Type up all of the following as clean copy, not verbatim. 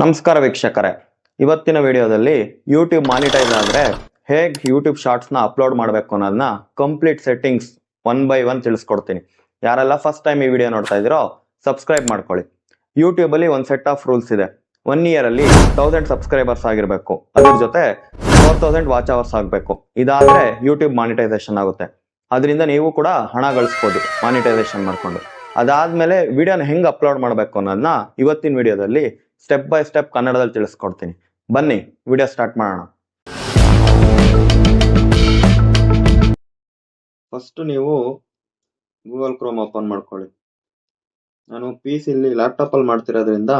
ನಮಸ್ಕಾರ ವೀಕ್ಷಕರೇ, ಇವತ್ತಿನ ವಿಡಿಯೋದಲ್ಲಿ ಯೂಟ್ಯೂಬ್ ಮಾನಿಟೈಸ್ ಆದರೆ ಹೇಗೆ ಯೂಟ್ಯೂಬ್ ಶಾರ್ಟ್ಸ್ನ ಅಪ್ಲೋಡ್ ಮಾಡಬೇಕು ಅನ್ನೋದನ್ನ complete settings one by one ತಿಳಿಸ್ಕೊಡ್ತೀನಿ. ಯಾರೆಲ್ಲ ಫಸ್ಟ್ ಟೈಮ್ ಈ ವಿಡಿಯೋ ನೋಡ್ತಾ ಇದ್ದೀರೋ ಸಬ್ಸ್ಕ್ರೈಬ್ ಮಾಡ್ಕೊಳ್ಳಿ. ಯೂಟ್ಯೂಬಲ್ಲಿ ಒಂದು ಸೆಟ್ ಆಫ್ ರೂಲ್ಸ್ ಇದೆ. 1 ಇಯರಲ್ಲಿ 1000 ಸಬ್ಸ್ಕ್ರೈಬರ್ಸ್ ಆಗಿರಬೇಕು, ಅದ್ರ ಜೊತೆ 4000 ವಾಚ್ ಅವರ್ಸ್ ಆಗಬೇಕು. ಇದಾದರೆ ಯೂಟ್ಯೂಬ್ ಮಾನಿಟೈಸೇಷನ್ ಆಗುತ್ತೆ. ಅದರಿಂದ ನೀವು ಕೂಡ ಹಣ ಗಳಿಸ್ಬೋದು ಮಾನಿಟೈಸೇಷನ್ ಮಾಡಿಕೊಂಡು. ಅದಾದಮೇಲೆ ವಿಡಿಯೋನ ಹೆಂಗೆ ಅಪ್ಲೋಡ್ ಮಾಡಬೇಕು ಅನ್ನೋದನ್ನ ಇವತ್ತಿನ ವಿಡಿಯೋದಲ್ಲಿ ಸ್ಟೆಪ್ ಬೈ ಸ್ಟೆಪ್ ಕನ್ನಡದಲ್ಲಿ ತಿಳಿಸ್ಕೊಡ್ತೀನಿ. ಬನ್ನಿ ವಿಡಿಯೋ ಸ್ಟಾರ್ಟ್ ಮಾಡೋಣ. ಫಸ್ಟ್ ನೀವು ಗೂಗಲ್ ಕ್ರೋಮ್ ಓಪನ್ ಮಾಡ್ಕೊಳ್ಳಿ. ನಾನು PC ಲ್ಯಾಪ್ಟಾಪಲ್ಲಿ ಮಾಡ್ತಿರೋದ್ರಿಂದ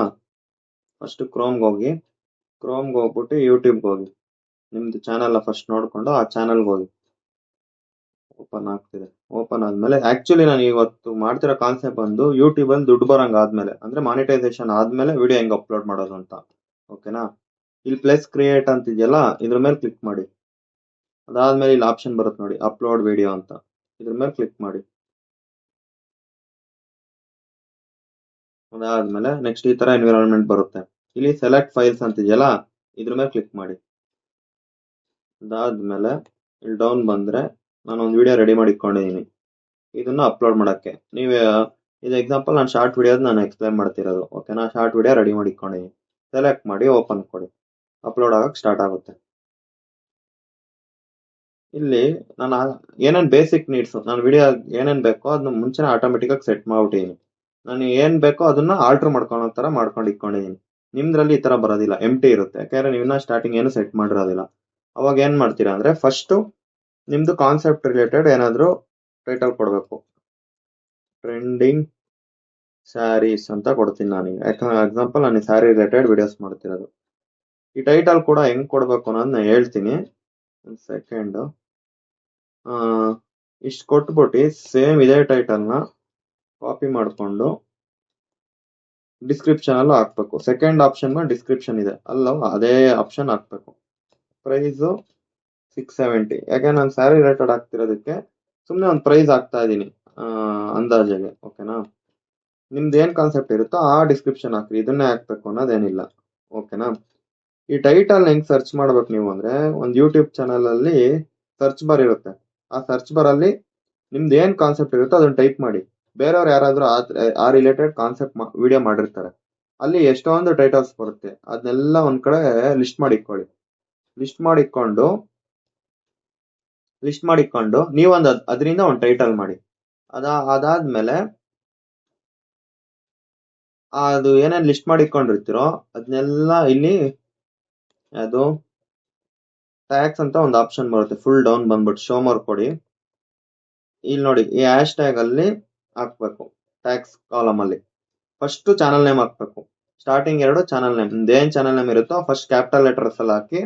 ಫಸ್ಟ್ ಕ್ರೋಮ್ಗೆ ಹೋಗ್ಬಿಟ್ಟು ಯೂಟ್ಯೂಬ್ಗೆ ಹೋಗಿ ನಿಮ್ದು ಚಾನಲ್ ಫಸ್ಟ್ ನೋಡ್ಕೊಂಡು ಆ ಚಾನಲ್ಗೆ ಹೋಗಿ. ಓಪನ್ ಆಗ್ತಿದೆ. ಓಪನ್ ಆದ್ಮೇಲೆ ಆಕ್ಚುಲಿ ನಾನು ಇವತ್ತು ಮಾಡ್ತಿರೋ ಕಾನ್ಸೆಪ್ಟ್ ಬಂದು ಯೂಟ್ಯೂಬಲ್ಲಿ ದುಡ್ಡು ಬರಂಗ್ ಆದ್ಮೇಲೆ, ಅಂದ್ರೆ ಮಾನಿಟೈಸೇಷನ್ ಆದ್ಮೇಲೆ ವಿಡಿಯೋ ಹೆಂಗ್ ಅಪ್ಲೋಡ್ ಮಾಡೋದು ಅಂತ. ಓಕೆನಾ? ಇಲ್ಲಿ ಪ್ಲಸ್ ಕ್ರಿಯೇಟ್ ಅಂತಿದೆಯಲ್ಲ, ಇದ್ರ ಮೇಲೆ ಕ್ಲಿಕ್ ಮಾಡಿ. ಅದಾದ್ಮೇಲೆ ಇಲ್ಲಿ ಆಪ್ಷನ್ ಬರುತ್ತೆ ನೋಡಿ, ಅಪ್ಲೋಡ್ ವಿಡಿಯೋ ಅಂತ. ಇದ್ರ ಮೇಲೆ ಕ್ಲಿಕ್ ಮಾಡಿ. ಅದಾದ್ಮೇಲೆ ನೆಕ್ಸ್ಟ್ ಈ ತರ ಎನ್ವಿರಾನ್ಮೆಂಟ್ ಬರುತ್ತೆ. ಇಲ್ಲಿ ಸೆಲೆಕ್ಟ್ ಫೈಲ್ಸ್ ಅಂತಿದೆಯಲ್ಲ, ಇದ್ರ ಮೇಲೆ ಕ್ಲಿಕ್ ಮಾಡಿ. ಅದಾದ್ಮೇಲೆ ಇಲ್ಲಿ ಡೌನ್ ಬಂದ್ರೆ ನಾನು ಒಂದು ವಿಡಿಯೋ ರೆಡಿ ಮಾಡಿ ಇಟ್ಕೊಂಡಿದ್ದೀನಿ, ಇದನ್ನ ಅಪ್ಲೋಡ್ ಮಾಡಕ್ಕೆ. ನೀವೇ ಇದು ಎಕ್ಸಾಂಪಲ್ ನಾನು ಶಾರ್ಟ್ ವಿಡಿಯೋ ನಾನು ಎಕ್ಸ್ಪ್ಲೈನ್ ಮಾಡ್ತಿರೋದು. ಓಕೆನಾ? ಶಾರ್ಟ್ ವಿಡಿಯೋ ರೆಡಿ ಮಾಡಿ ಇಟ್ಕೊಂಡಿದ್ದೀನಿ. ಸೆಲೆಕ್ಟ್ ಮಾಡಿ ಓಪನ್ ಕೊಡಿ. ಅಪ್ಲೋಡ್ ಆಗಕ್ಕೆ ಸ್ಟಾರ್ಟ್ ಆಗುತ್ತೆ. ಇಲ್ಲಿ ನಾನು ಏನೇನು ಬೇಸಿಕ್ ನೀಡ್ಸ್, ನಾನು ವಿಡಿಯೋ ಏನೇನು ಬೇಕೋ ಅದನ್ನ ಮುಂಚೆನೇ ಆಟೋಮೆಟಿಕ್ ಆಗಿ ಸೆಟ್ ಮಾಡ್ಬಿಟ್ಟಿದ್ದೀನಿ. ನಾನು ಏನ್ ಬೇಕೋ ಅದನ್ನ ಆಲ್ಟರ್ ಮಾಡ್ಕೊಳೋ ತರ ಮಾಡ್ಕೊಂಡು ಇಟ್ಕೊಂಡಿದ್ದೀನಿ. ನಿಮ್ದ್ರಲ್ಲಿ ಈ ತರ ಬರೋದಿಲ್ಲ, ಎಂಟಿ ಇರುತ್ತೆ. ಯಾಕಂದ್ರೆ ನೀವನ್ನ ಸ್ಟಾರ್ಟಿಂಗ್ ಏನು ಸೆಟ್ ಮಾಡಿರೋದಿಲ್ಲ. ಅವಾಗ ಏನ್ ಮಾಡ್ತೀರಾ ಅಂದ್ರೆ ಫಸ್ಟ್ ನಿಮ್ದು ಕಾನ್ಸೆಪ್ಟ್ ರಿಲೇಟೆಡ್ ಏನಾದ್ರು ಟೈಟಲ್ ಕೊಡಬೇಕು. ಟ್ರೆಂಡಿಂಗ್ ಸ್ಯಾರೀಸ್ ಅಂತ ಕೊಡ್ತೀನಿ ನಾನು. ಎಕ್ಸಾಂಪಲ್ ನಾನು ಸ್ಯಾರಿ ರಿಲೇಟೆಡ್ ವಿಡಿಯೋಸ್ ಮಾಡ್ತಿರೋದು. ಈ ಟೈಟಲ್ ಕೂಡ ಹೆಂಗ್ ಕೊಡ್ಬೇಕು ಅನ್ನೋದನ್ನ ಹೇಳ್ತೀನಿ. ಒಂದು ಸೆಕೆಂಡ್. ಇಷ್ಟು ಕೊಟ್ಬಿಟ್ಟು ಸೇಮ್ ಇದೇ ಟೈಟಲ್ನ ಕಾಪಿ ಮಾಡಿಕೊಂಡು ಡಿಸ್ಕ್ರಿಪ್ಷನ್ ಅಲ್ಲೂ ಹಾಕ್ಬೇಕು. ಸೆಕೆಂಡ್ ಆಪ್ಷನ್ ಡಿಸ್ಕ್ರಿಪ್ಷನ್ ಇದೆ ಅಲ್ಲೂ ಅದೇ ಆಪ್ಷನ್ ಹಾಕ್ಬೇಕು. ಪ್ರೈಸು 670. ಯಾಕೆ ನಾನು ಸ್ಯಾರಿ ರಿಲೇಟೆಡ್ ಆಗ್ತಿರೋದಕ್ಕೆ ಸುಮ್ಮನೆ ಒಂದು ಪ್ರೈಸ್ ಹಾಕ್ತಾ ಇದ್ದೀನಿ ಅಂದಾಜಿಗೆ. ಓಕೆನಾ? ನಿಮ್ದು ಏನ್ ಕಾನ್ಸೆಪ್ಟ್ ಇರುತ್ತೋ ಆ ಡಿಸ್ಕ್ರಿಪ್ಷನ್ ಹಾಕ್ರಿ, ಇದನ್ನೇ ಹಾಕ್ಬೇಕು ಅನ್ನೋದೇನಿಲ್ಲ. ಓಕೆನಾ? ಈ ಟೈಟಲ್ ಹೆಂಗ್ ಸರ್ಚ್ ಮಾಡ್ಬೇಕು ನೀವು ಅಂದ್ರೆ, ಒಂದು ಯೂಟ್ಯೂಬ್ ಚಾನಲ್ ಅಲ್ಲಿ ಸರ್ಚ್ ಬಾರ್ ಇರುತ್ತೆ. ಆ ಸರ್ಚ್ ಬಾರ್ ಅಲ್ಲಿ ನಿಮ್ದು ಏನ್ ಕಾನ್ಸೆಪ್ಟ್ ಇರುತ್ತೋ ಅದನ್ನ ಟೈಪ್ ಮಾಡಿ. ಬೇರೆಯವ್ರು ಯಾರಾದ್ರೂ ಆ ರಿಲೇಟೆಡ್ ಕಾನ್ಸೆಪ್ಟ್ ವಿಡಿಯೋ ಮಾಡಿರ್ತಾರೆ, ಅಲ್ಲಿ ಎಷ್ಟೊಂದು ಟೈಟಲ್ಸ್ ಬರುತ್ತೆ. ಅದನ್ನೆಲ್ಲ ಒಂದ್ ಕಡೆ ಲಿಸ್ಟ್ ಮಾಡಿಕೊಳ್ಳಿ. ಲಿಸ್ಟ್ ಮಾಡಿಕೊಂಡು ನೀವೊಂದು ಅದರಿಂದ ಒಂದು ಟೈಟಲ್ ಮಾಡಿ. ಅದಾದ್ಮೇಲೆ ಅದು ಏನೇನ್ ಲಿಸ್ಟ್ ಮಾಡಿಕೊಂಡಿರ್ತೀರೋ ಅದನ್ನೆಲ್ಲ ಇಲ್ಲಿ ಅದು ಟ್ಯಾಗ್ಸ್ ಅಂತ ಒಂದು ಆಪ್ಷನ್ ಬರುತ್ತೆ. ಫುಲ್ ಡೌನ್ ಬಂದ್ಬಿಟ್ಟು ಶೋ ಮೋರ್ ಕೊಡಿ. ಇಲ್ಲಿ ನೋಡಿ, ಈ ಹ್ಯಾಶ್ ಟ್ಯಾಗ್ ಅಲ್ಲಿ ಹಾಕ್ಬೇಕು. ಟ್ಯಾಗ್ಸ್ ಕಾಲಮ್ ಅಲ್ಲಿ ಫಸ್ಟ್ ಚಾನಲ್ ನೇಮ್ ಹಾಕ್ಬೇಕು. ಸ್ಟಾರ್ಟಿಂಗ್ 2 ಚಾನಲ್ ನೇಮ್, ನಿಮ್ದು ಏನ್ ಚಾನಲ್ ನೇಮ್ ಇರುತ್ತೋ ಫಸ್ಟ್ ಕ್ಯಾಪಿಟಲ್ ಲೆಟರ್ಸ್ ಅಲ್ಲಿ ಹಾಕಿ,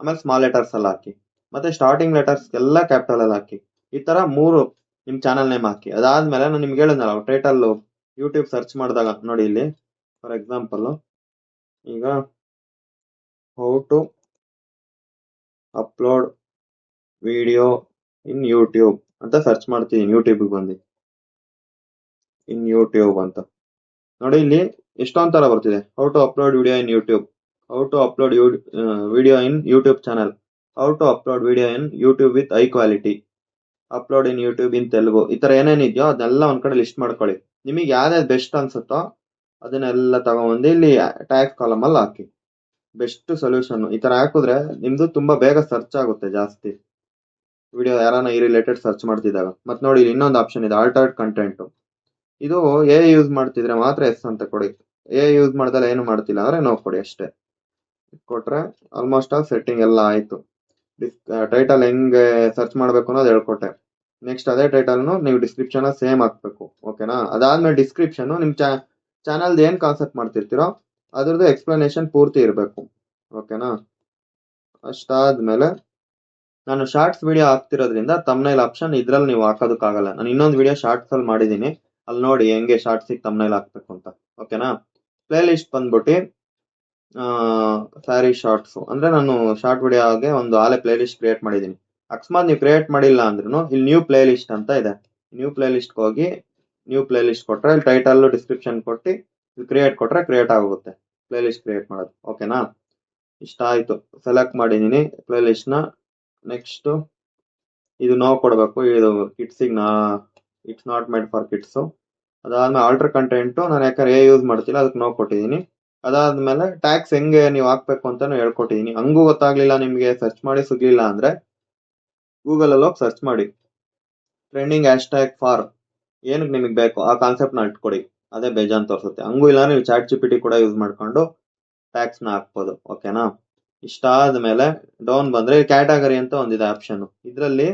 ಆಮೇಲೆ ಸ್ಮಾಲ್ ಲೆಟರ್ಸ್ ಅಲ್ಲಿ ಹಾಕಿ, ಮತ್ತೆ ಸ್ಟಾರ್ಟಿಂಗ್ ಲೆಟರ್ಸ್ ಎಲ್ಲ ಕ್ಯಾಪಿಟಲ್ ಅಲ್ಲಿ ಹಾಕಿ. ಈ ತರ 3 ನಿಮ್ ಚಾನಲ್ ನೇಮ್ ಹಾಕಿ. ಅದಾದ್ಮೇಲೆ ನಾನು ನಿಮ್ಗೆ ಹೇಳಿದ್ನಲ್ಲ ಟೈಟಲ್ ಯೂಟ್ಯೂಬ್ ಸರ್ಚ್ ಮಾಡಿದಾಗ ನೋಡಿ, ಇಲ್ಲಿ ಫಾರ್ ಎಕ್ಸಾಂಪಲ್ ಈಗ how to upload video in YouTube ಅಂತ ಸರ್ಚ್ ಮಾಡ್ತೀನಿ. ಯೂಟ್ಯೂಬ್ಗೆ ಬಂದು ಇನ್ ಯೂಟ್ಯೂಬ್ ಅಂತ ನೋಡಿ, ಇಲ್ಲಿ ಎಷ್ಟೊಂದ್ ತರ ಬರ್ತಿದೆ. How to upload video in YouTube, how to upload video in YouTube channel, how to upload video in YouTube with high quality, upload in YouTube in Telugu. ಈ ತರ ಏನೇನಿದೆಯೋ ಅದನ್ನೆಲ್ಲ ಒಂದ್ ಕಡೆ ಲಿಸ್ಟ್ ಮಾಡ್ಕೊಳ್ಳಿ. ನಿಮಗೆ ಯಾವ್ದು ಬೆಸ್ಟ್ ಅನ್ಸುತ್ತೋ ಅದನ್ನೆಲ್ಲ ತಗೊಂಡ್ಬಂದು ಇಲ್ಲಿ ಟ್ಯಾಗ್ ಕಾಲಮ್ ಅಲ್ಲಿ ಹಾಕಿ. Best solution. ಈ ತರ ಹಾಕಿದ್ರೆ ನಿಮ್ದು ತುಂಬಾ ಬೇಗ ಸರ್ಚ್ ಆಗುತ್ತೆ ಜಾಸ್ತಿ ವಿಡಿಯೋ, ಯಾರಾನ ಈ ರಿಲೇಟೆಡ್ ಸರ್ಚ್ ಮಾಡ್ತಿದ್ದಾಗ. ಮತ್ತೆ ನೋಡಿ, ಇಲ್ಲಿ ಇನ್ನೊಂದು ಆಪ್ಷನ್ ಇದೆ, ಆಲ್ಟರ್ಡ್ ಕಂಟೆಂಟ್. ಇದು ಯೂಸ್ ಮಾಡ್ತಿದ್ರೆ ಮಾತ್ರ ಎಸ್ ಅಂತ ಕೊಡಿ. ಯೂಸ್ ಮಾಡ್ದಲ್ಲ ಏನು ಮಾಡ್ತಿಲ್ಲ ಅಂದ್ರೆ ನೋ ಕೊಡಿ ಅಷ್ಟೇ. ಕೊಟ್ರೆ ಆಲ್ಮೋಸ್ಟ್ ಆಲ್ ಸೆಟ್ಟಿಂಗ್ ಎಲ್ಲ ಆಯ್ತು. ಟೈಟಲ್ ಹೆಂಗೆ ಸರ್ಚ್ ಮಾಡ್ಬೇಕು ಅನ್ನೋದು ಹೇಳ್ಕೊಟ್ಟೆ. ನೆಕ್ಸ್ಟ್ ಅದೇ ಟೈಟಲ್ನು ನೀವು ಡಿಸ್ಕ್ರಿಪ್ಷನ್ ಸೇಮ್ ಹಾಕ್ಬೇಕು. ಓಕೆನಾ? ಅದಾದ್ಮೇಲೆ ಡಿಸ್ಕ್ರಿಪ್ಷನ್ ನಿಮ್ ಚಾನಲ್ದು ಏನ್ ಕಾನ್ಸೆಪ್ಟ್ ಮಾಡ್ತಿರ್ತೀರೋ ಅದ್ರದ್ದು ಎಕ್ಸ್ಪ್ಲನೇಷನ್ ಪೂರ್ತಿ ಇರಬೇಕು. ಓಕೆನಾ? ಅಷ್ಟಾದ್ಮೇಲೆ ನಾನು ಶಾರ್ಟ್ಸ್ ವಿಡಿಯೋ ಹಾಕ್ತಿರೋದ್ರಿಂದ ತಮ್ನೈಲ್ ಆಪ್ಷನ್ ಇದ್ರಲ್ಲಿ ನೀವು ಹಾಕೋದಕ್ಕಾಗಲ್ಲ. ನಾನು ಇನ್ನೊಂದು ವಿಡಿಯೋ ಶಾರ್ಟ್ಸ್ ಅಲ್ಲಿ ಮಾಡಿದ್ದೀನಿ, ಅಲ್ಲಿ ನೋಡಿ ಹೆಂಗೆ ಶಾರ್ಟ್ಸಿಗೆ ತಮ್ನೈಲ್ ಹಾಕ್ಬೇಕು ಅಂತ. ಓಕೆನಾ? ಪ್ಲೇ ಲಿಸ್ಟ್ ಬಂದ್ಬಿಟ್ಟು ಸ್ಯಾರಿ ಶಾರ್ಟ್ಸ್ ಅಂದ್ರೆ ನಾನು ಶಾರ್ಟ್ ವಿಡಿಯೋಗೆ ಒಂದು ಆಲೆ ಪ್ಲೇ ಲಿಸ್ಟ್ ಕ್ರಿಯೇಟ್ ಮಾಡಿದ್ದೀನಿ. ಅಕಸ್ಮಾತ್ ನೀವು ಕ್ರಿಯೇಟ್ ಮಾಡಿಲ್ಲ ಅಂದ್ರೂ ಇಲ್ಲಿ ನ್ಯೂ ಪ್ಲೇ ಲಿಸ್ಟ್ ಅಂತ ಇದೆ. ನ್ಯೂ ಪ್ಲೇ ಲಿಸ್ಟ್ ಹೋಗಿ ನ್ಯೂ ಪ್ಲೇ ಲಿಸ್ಟ್ ಕೊಟ್ರೆ ಇಲ್ಲಿ ಟೈಟಲ್ ಡಿಸ್ಕ್ರಿಪ್ಷನ್ ಕೊಟ್ಟು ಕ್ರಿಯೇಟ್ ಕೊಟ್ರೆ ಕ್ರಿಯೇಟ್ ಆಗುತ್ತೆ. ಪ್ಲೇ ಲಿಸ್ಟ್ ಕ್ರಿಯೇಟ್ ಮಾಡೋದು. ಓಕೆನಾ, ಇಷ್ಟ ಆಯ್ತು. ಸೆಲೆಕ್ಟ್ ಮಾಡಿದೀನಿ ಪ್ಲೇ ಲಿಸ್ಟ್ ನ. ನೆಕ್ಸ್ಟ್ ಇದು ನೋ ಕೊಡಬೇಕು. ಇದು ಕಿಡ್ಸಿಗೆ it's not made for kids. ಅದಾದ್ಮೇಲೆ ಆಲ್ಟರ್ ಕಂಟೆಂಟ್ ನಾನು ಯಾಕಂದ್ರೆ ಯೂಸ್ ಮಾಡ್ತಿಲ್ಲ ಅದಕ್ಕೆ ನೋ ಕೊಟ್ಟಿದ್ದೀನಿ. ಅದಾದ್ಮೇಲೆ ಟ್ಯಾಕ್ಸ್ ಹೆಂಗೆ ನೀವು ಹಾಕ್ಬೇಕು ಅಂತಾನು ಹೇಳ್ಕೊಟ್ಟಿದೀನಿ. ಹಂಗೂ ಗೊತ್ತಾಗ್ಲಿಲ್ಲ ನಿಮ್ಗೆ, ಸರ್ಚ್ ಮಾಡಿ ಸಿಗ್ಲಿಲ್ಲ ಅಂದ್ರೆ ಗೂಗಲ್ ಅಲ್ಲಿ ಹೋಗಿ ಸರ್ಚ್ ಮಾಡಿ ಟ್ರೆಂಡಿಂಗ್ ಹ್ಯಾಶ್ ಟ್ಯಾಗ್ ಫಾರ್ ಏನಕ್ಕೆ ನಿಮಗೆ ಬೇಕು ಆ ಕಾನ್ಸೆಪ್ಟ್ ನ ಇಟ್ಕೊಡಿ, ಅದೇ ಬೇಜಾನ್ ತೋರಿಸುತ್ತೆ. ಹಂಗೂ ಇಲ್ಲ ನೀವು ಚಾಟ್ GPT ಕೂಡ ಯೂಸ್ ಮಾಡ್ಕೊಂಡು ಟ್ಯಾಕ್ಸ್ ನ ಹಾಕ್ಬೋದು. ಓಕೆನಾ, ಇಷ್ಟ ಆದ್ಮೇಲೆ ಡೌನ್ ಬಂದ್ರೆ ಕ್ಯಾಟಗರಿ ಅಂತ ಒಂದಿದೆ ಆಪ್ಷನ್. ಇದ್ರಲ್ಲಿ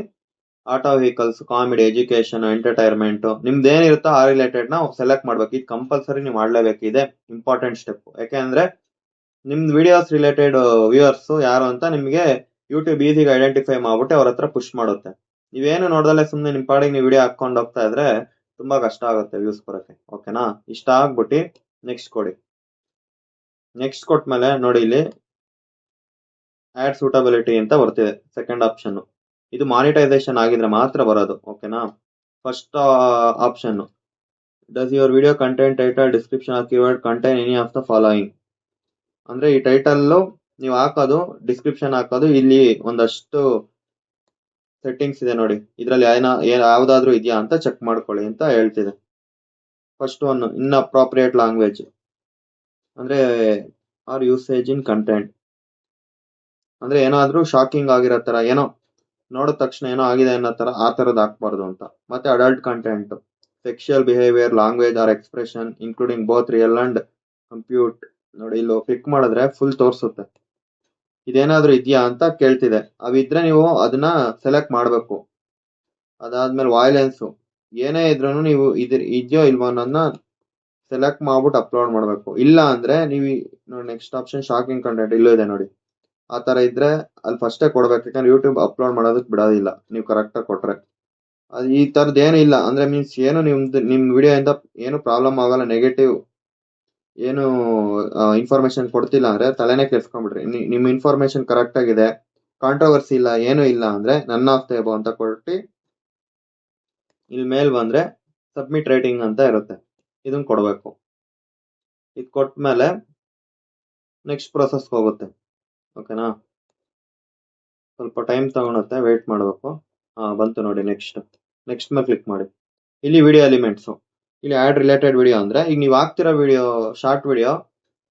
auto vehicles, comedy, education, entertainment ನಿಮ್ದು ಏನಿರುತ್ತೋ ಆ ರಿಲೇಟೆಡ್ ನ ಸೆಲೆಕ್ಟ್ ಮಾಡ್ಬೇಕು. ಇದು ಕಂಪಲ್ಸರಿ ನೀವು ಮಾಡ್ಲೇಬೇಕು, ಇದೆ ಇಂಪಾರ್ಟೆಂಟ್ ಸ್ಟೆಪ್. ಯಾಕೆಂದ್ರೆ ನಿಮ್ದು ವಿಡಿಯೋಸ್ ರಿಲೇಟೆಡ್ ವ್ಯೂವರ್ಸ್ ಯಾರು ಅಂತ ನಿಮ್ಗೆ ಯೂಟ್ಯೂಬ್ ಈಸಿಗೆ ಐಡೆಂಟಿಫೈ ಮಾಡ್ಬಿಟ್ಟು ಅವ್ರ ಹತ್ರ ಪುಷ್ ಮಾಡುತ್ತೆ. ನೀವೇನು ನೋಡ್ದಲ್ಲೇ ಸುಮ್ಮನೆ ನಿಮ್ ಪಾಡಿಗೆ ನೀವು ವಿಡಿಯೋ ಹಾಕೊಂಡು ಹೋಗ್ತಾ ಇದ್ರೆ ತುಂಬಾ ಕಷ್ಟ ಆಗುತ್ತೆ ವ್ಯೂಸ್ ಬರೋಕ್ಕೆ. ಓಕೆನಾ, ಇಷ್ಟ ಆಗ್ಬಿಟ್ಟು ನೆಕ್ಸ್ಟ್ ಕೊಡಿ. ನೆಕ್ಸ್ಟ್ ಕೊಟ್ಮೇಲೆ ನೋಡಿ ಇಲ್ಲಿ ಆಡ್ ಸೂಟಬಿಲಿಟಿ ಅಂತ ಬರ್ತಿದೆ ಸೆಕೆಂಡ್ ಆಪ್ಷನ್. ಇದು ಮಾನಿಟೈಸೇಷನ್ ಆಗಿದ್ರೆ ಮಾತ್ರ ಬರೋದು. ಓಕೆನಾ, first option does your video content title description of keyword contain any of the following. ಅಂದ್ರೆ ಈ ಟೈಟಲ್ ನೀವು ಹಾಕೋದು, ಡಿಸ್ಕ್ರಿಪ್ಷನ್ ಹಾಕೋದು, ಇಲ್ಲಿ ಒಂದಷ್ಟು ಸೆಟ್ಟಿಂಗ್ಸ್ ಇದೆ ನೋಡಿ, ಇದ್ರಲ್ಲಿ ಯಾವ್ದಾದ್ರು ಇದೆಯಾ ಅಂತ ಚೆಕ್ ಮಾಡ್ಕೊಳ್ಳಿ ಅಂತ ಹೇಳ್ತಿದೆ. ಫಸ್ಟ್ ಒನ್ ಇನ್ಅಪ್ರಾಪ್ರಿಯೇಟ್ ಲ್ಯಾಂಗ್ವೇಜ್ ಅಂದ್ರೆ ಆರ್ ಯೂಸೇಜ್ ಇನ್ ಕಂಟೆಂಟ್ ಅಂದ್ರೆ ಏನಾದ್ರೂ ಶಾಕಿಂಗ್ ಆಗಿರೋ ತರ, ಏನೋ ನೋಡಿದ ತಕ್ಷಣ ಏನೋ ಆಗಿದೆ ಅನ್ನೋ ತರ ಆ ತರದ್ ಹಾಕ್ಬಾರ್ದು ಅಂತ. ಮತ್ತೆ adult content, sexual behaviour, language or expression including both real and compute. ನೋಡಿ ಇಲ್ಲಿ ಕ್ಲಿಕ್ ಮಾಡಿದ್ರೆ ಫುಲ್ ತೋರಿಸುತ್ತೆ. ಇದೇನಾದ್ರೂ ಇದೆಯಾ ಅಂತ ಕೇಳ್ತಿದೆ. ಅವಿದ್ರೆ ನೀವು ಅದನ್ನ ಸೆಲೆಕ್ಟ್ ಮಾಡ್ಬೇಕು. ಅದಾದ್ಮೇಲೆ ವಾಯ್ಲೆನ್ಸ್ ಏನೇ ಇದ್ರೂ ನೀವು ಇದೆಯೋ ಇಲ್ವೋ ಅನ್ನೋದನ್ನ ಸೆಲೆಕ್ಟ್ ಮಾಡ್ಬಿಟ್ಟು ಅಪ್ಲೋಡ್ ಮಾಡ್ಬೇಕು. ಇಲ್ಲ ಅಂದ್ರೆ ನೀವು ನೋಡಿ ನೆಕ್ಸ್ಟ್ ಆಪ್ಷನ್ ಶಾಕಿಂಗ್ ಕಂಟೆಂಟ್ ಇಲ್ಲೂ ಇದೆ ನೋಡಿ. ಆ ತರ ಇದ್ರೆ ಅಲ್ಲಿ ಫಸ್ಟೇ ಕೊಡ್ಬೇಕು, ಯಾಕಂದ್ರೆ ಯೂಟ್ಯೂಬ್ ಅಪ್ಲೋಡ್ ಮಾಡೋದಕ್ಕೆ ಬಿಡೋದಿಲ್ಲ ನೀವು ಕರೆಕ್ಟ್ ಆಗಿ ಕೊಟ್ರೆ. ಅದು ಈ ತರದ್ ಏನು ಇಲ್ಲ ಅಂದ್ರೆ ಮೀನ್ಸ್ ಏನು ನಿಮ್ ವಿಡಿಯೋ ಇಂದ ಏನು ಪ್ರಾಬ್ಲಮ್ ಆಗಲ್ಲ, ನೆಗೆಟಿವ್ ಏನು ಇನ್ಫಾರ್ಮೇಶನ್ ಕೊಡ್ತಿಲ್ಲ ಅಂದ್ರೆ ತಲೆನೇ ಕೆಡ್ಸ್ಕೊಂಡ್ಬಿಡ್ರಿ. ನಿಮ್ ಇನ್ಫಾರ್ಮೇಶನ್ ಕರೆಕ್ಟ್ ಆಗಿದೆ, ಕಾಂಟ್ರವರ್ಸಿ ಇಲ್ಲ, ಏನು ಇಲ್ಲ ಅಂದ್ರೆ ನನ್ ಆಫ್ ದ ಎಬೋ ಅಂತ ಕೊಟ್ಟು ಇಲ್ಲಿ ಮೇಲ್ ಬಂದ್ರೆ ಸಬ್ಮಿಟ್ ರೇಟಿಂಗ್ ಅಂತ ಇರುತ್ತೆ, ಇದನ್ನ ಕೊಡ್ಬೇಕು. ಇದು ಕೊಟ್ಮೇಲೆ ನೆಕ್ಸ್ಟ್ ಪ್ರೊಸೆಸ್ ಹೋಗುತ್ತೆ. ಓಕೆನಾ, ಸ್ವಲ್ಪ ಟೈಮ್ ತಗೊಳುತ್ತೆ, ವೇಟ್ ಮಾಡಬೇಕು. ಬಂತು ನೋಡಿ ನೆಕ್ಸ್ಟ್ ಮೇಲೆ ಕ್ಲಿಕ್ ಮಾಡಿ. ಇಲ್ಲಿ ವಿಡಿಯೋ ಎಲಿಮೆಂಟ್ಸ್, ಇಲ್ಲಿ ಆಡ್ ರಿಲೇಟೆಡ್ ವಿಡಿಯೋ ಅಂದ್ರೆ ಈಗ ನೀವು ಹಾಕ್ತಿರೋ ವಿಡಿಯೋ ಶಾರ್ಟ್ ವಿಡಿಯೋ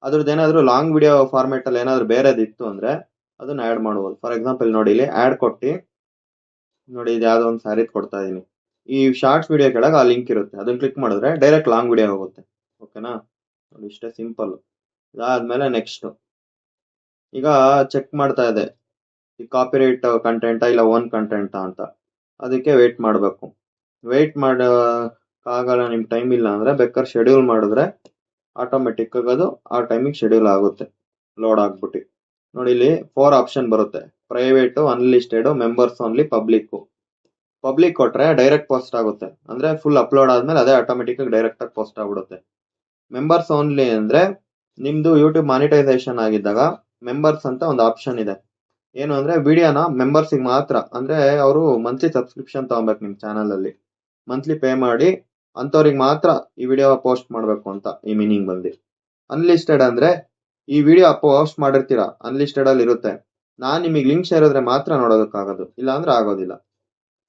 ಅದ್ರದ್ದು ಏನಾದ್ರು ಲಾಂಗ್ ವಿಡಿಯೋ ಫಾರ್ಮೆಟ್ ಅಲ್ಲಿ ಏನಾದ್ರು ಬೇರೆದಿತ್ತು ಅಂದ್ರೆ ಅದನ್ನ ಆಡ್ ಮಾಡಬಹುದು. ಫಾರ್ ಎಕ್ಸಾಂಪಲ್ ನೋಡಿ ಇಲ್ಲಿ ಆಡ್ ಕೊಟ್ಟು ನೋಡಿ ಇದು ಯಾವ್ದೋ ಒಂದು ಸ್ಯಾರಿ ಕೊಡ್ತಾ ಇದೀನಿ. ಈ ಶಾರ್ಟ್ಸ್ ವಿಡಿಯೋ ಕೆಳಗೆ ಆ ಲಿಂಕ್ ಇರುತ್ತೆ, ಅದನ್ನ ಕ್ಲಿಕ್ ಮಾಡಿದ್ರೆ ಡೈರೆಕ್ಟ್ ಲಾಂಗ್ ವಿಡಿಯೋ ಹೋಗುತ್ತೆ. ಓಕೆನಾ, ನೋಡಿ ಇಷ್ಟೇ ಸಿಂಪಲ್. ಇದಾದ್ಮೇಲೆ ನೆಕ್ಸ್ಟ್ ಈಗ ಚೆಕ್ ಮಾಡ್ತಾ ಇದೆ ಈ ಕಾಪಿರೈಟ್ ಕಂಟೆಂಟ್ ಇಲ್ಲ ಓನ್ ಕಂಟೆಂಟ್ ಅಂತ. ಅದಕ್ಕೆ ವೇಟ್ ಮಾಡಬೇಕು. ವೇಟ್ ಆಗಲ್ಲ ನಿಮ್ ಟೈಮ್ ಇಲ್ಲ ಅಂದ್ರೆ ಬೇಕಾದ್ರೆ ಶೆಡ್ಯೂಲ್ ಮಾಡಿದ್ರೆ ಆಟೋಮೆಟಿಕ್ ಅದು ಆ ಟೈಮಿಗೆ ಶೆಡ್ಯೂಲ್ ಆಗುತ್ತೆ, ಲೋಡ್ ಆಗ್ಬಿಟ್ಟು. ನೋಡಿ ಇಲ್ಲಿ 4 ಆಪ್ಷನ್ ಬರುತ್ತೆ, private, unlisted, members only, public. Public ಕೊಟ್ರೆ ಡೈರೆಕ್ಟ್ ಪೋಸ್ಟ್ ಆಗುತ್ತೆ, ಅಂದ್ರೆ ಫುಲ್ ಅಪ್ಲೋಡ್ ಆದ್ಮೇಲೆ ಅದೇ ಆಟೋಮೆಟಿಕ್ ಆಗಿ ಡೈರೆಕ್ಟ್ ಆಗಿ ಪೋಸ್ಟ್ ಆಗ್ಬಿಡುತ್ತೆ. ಮೆಂಬರ್ಸ್ ಓನ್ಲಿ ಅಂದ್ರೆ ನಿಮ್ದು ಯೂಟ್ಯೂಬ್ ಮಾನಿಟೈಸೇಷನ್ ಆಗಿದ್ದಾಗ ಮೆಂಬರ್ಸ್ ಅಂತ ಒಂದು ಆಪ್ಷನ್ ಇದೆ. ಏನು ಅಂದ್ರೆ ವಿಡಿಯೋನ ಮೆಂಬರ್ಸ್ ಮಾತ್ರ, ಅಂದ್ರೆ ಅವರು ಮಂತ್ಲಿ ಸಬ್ಸ್ಕ್ರಿಪ್ಷನ್ ತಗೊಬೇಕು ನಿಮ್ ಚಾನಲ್ ಅಲ್ಲಿ, ಮಂತ್ಲಿ ಪೇ ಮಾಡಿ ಅಂತವ್ರಿಗೆ ಮಾತ್ರ ಈ ವಿಡಿಯೋ ಪೋಸ್ಟ್ ಮಾಡ್ಬೇಕು ಅಂತ ಈ ಮೀನಿಂಗ್ ಬಂದು. ಅನ್ಲಿಸ್ಟೆಡ್ ಅಂದ್ರೆ ಈ ವಿಡಿಯೋ ಪೋಸ್ಟ್ ಮಾಡಿರ್ತೀರಾ, ಅನ್ಲಿಸ್ಟೆಡ್ ಅಲ್ಲಿ ಇರುತ್ತೆ, ನಾನ್ ನಿಮಗೆ ಲಿಂಕ್ ಸೇರಿದ್ರೆ ಮಾತ್ರ ನೋಡೋದಕ್ಕಾಗೋದು, ಇಲ್ಲ ಅಂದ್ರೆ ಆಗೋದಿಲ್ಲ.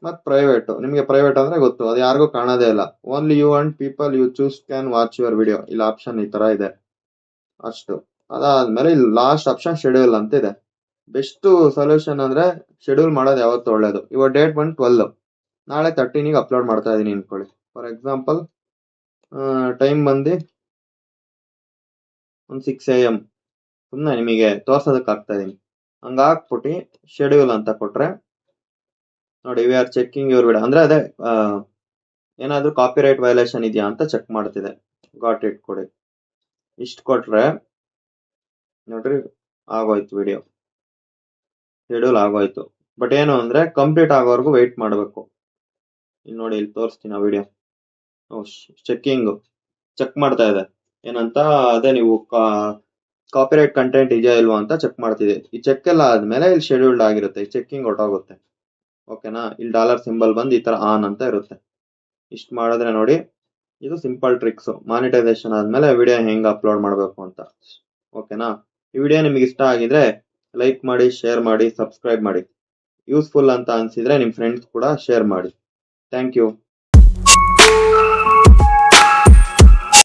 ಮತ್ ಪ್ರೈವೇಟ್, ನಿಮ್ಗೆ ಪ್ರೈವೇಟ್ ಅಂದ್ರೆ ಗೊತ್ತು, ಅದು ಯಾರಿಗೂ ಕಾಣೋದೇ ಇಲ್ಲ. Only you and people you choose can watch your video, ಇಲ್ಲಿ ಆಪ್ಷನ್ ಈ ತರ ಇದೆ ಅಷ್ಟು. ಅದಾದ್ಮೇಲೆ ಇಲ್ಲಿ ಲಾಸ್ಟ್ ಆಪ್ಷನ್ ಶೆಡ್ಯೂಲ್ ಅಂತ ಇದೆ. ಬೆಸ್ಟ್ ಸೊಲ್ಯೂಷನ್ ಅಂದ್ರೆ ಶೆಡ್ಯೂಲ್ ಮಾಡೋದು ಯಾವತ್ತು ಒಳ್ಳೇದು. ಇವಾಗ ಡೇಟ್ ಬಂದು 12, ನಾಳೆ 13ಗೆ ಅಪ್ಲೋಡ್ ಮಾಡ್ತಾ ಇದೀನಿ ಅನ್ಕೊಳ್ಳಿ. ಫಾರ್ ಎಕ್ಸಾಂಪಲ್ ಟೈಮ್ ಬಂದು ಒಂದು 6 AM, ಸುಮ್ಮನೆ ನಿಮಗೆ ತೋರ್ಸೋದಕ್ಕೆ ಆಗ್ತಾ ಇದೀನಿ. ಹಂಗ ಹಾಕ್ಬಿಟ್ಟು ಶೆಡ್ಯೂಲ್ ಅಂತ ಕೊಟ್ರೆ ನೋಡಿ we are checking your video ಅಂದ್ರೆ ಅದೇ ಏನಾದ್ರೂ ಕಾಪಿರೈಟ್ ವೈಲೇಷನ್ ಇದೆಯಾ ಅಂತ ಚೆಕ್ ಮಾಡ್ತಿದೆ. ಗಾಟ್ ಇಟ್ ಕೊಡಿ. ಇಷ್ಟು ಕೊಟ್ರೆ ನೋಡ್ರಿ ಆಗೋಯ್ತು, ವಿಡಿಯೋ ಶೆಡ್ಯೂಲ್ ಆಗೋಯ್ತು. ಬಟ್ ಏನು ಅಂದ್ರೆ ಕಂಪ್ಲೀಟ್ ಆಗೋವರೆಗೂ ವೆಯ್ಟ್ ಮಾಡಬೇಕು. ಇಲ್ಲಿ ನೋಡಿ ಇಲ್ಲಿ ತೋರಿಸ್ತೀನಿ ಆ ವಿಡಿಯೋ. ಚೆಕ್ ಮಾಡ್ತಾ ಇದೆ ಏನಂತ, ಅದೇ ನೀವು ಕಾಪಿರೈಟ್ ಕಂಟೆಂಟ್ ಇದೆಯಾ ಇಲ್ವಾ ಅಂತ ಚೆಕ್ ಮಾಡ್ತಿದೆ. ಈ ಚೆಕ್ ಎಲ್ಲ ಆದ್ಮೇಲೆ ಇಲ್ಲಿ ಶೆಡ್ಯೂಲ್ಡ್ ಆಗಿರುತ್ತೆ, ಚೆಕಿಂಗ್ ಹೊಟ್ಟೋಗುತ್ತೆ. ಓಕೆನಾ, ಇಲ್ಲಿ ಡಾಲರ್ ಸಿಂಬಲ್ ಬಂದು ಈ ತರ ಆನ್ ಅಂತ ಇರುತ್ತೆ. ಇಷ್ಟು ಮಾಡಿದ್ರೆ ನೋಡಿ ಇದು ಸಿಂಪಲ್ ಟ್ರಿಕ್ಸ್ ಮಾನಿಟೈಸೇಷನ್ ಆದ್ಮೇಲೆ ವಿಡಿಯೋ ಹೆಂಗ್ ಅಪ್ಲೋಡ್ ಮಾಡಬೇಕು ಅಂತ. ಓಕೆನಾ? ಈ ವಿಡಿಯೋ ನಿಮಗೆ ಇಷ್ಟ ಆಗಿದ್ರೆ ಲೈಕ್ ಮಾಡಿ, ಶೇರ್ ಮಾಡಿ, ಸಬ್ಸ್ಕ್ರೈಬ್ ಮಾಡಿ. ಯೂಸ್ಫುಲ್ ಅಂತ ಅನ್ಸಿದ್ರೆ ನಿಮ್ಮ ಫ್ರೆಂಡ್ಸ್ ಕೂಡ ಶೇರ್ ಮಾಡಿ. Thank you.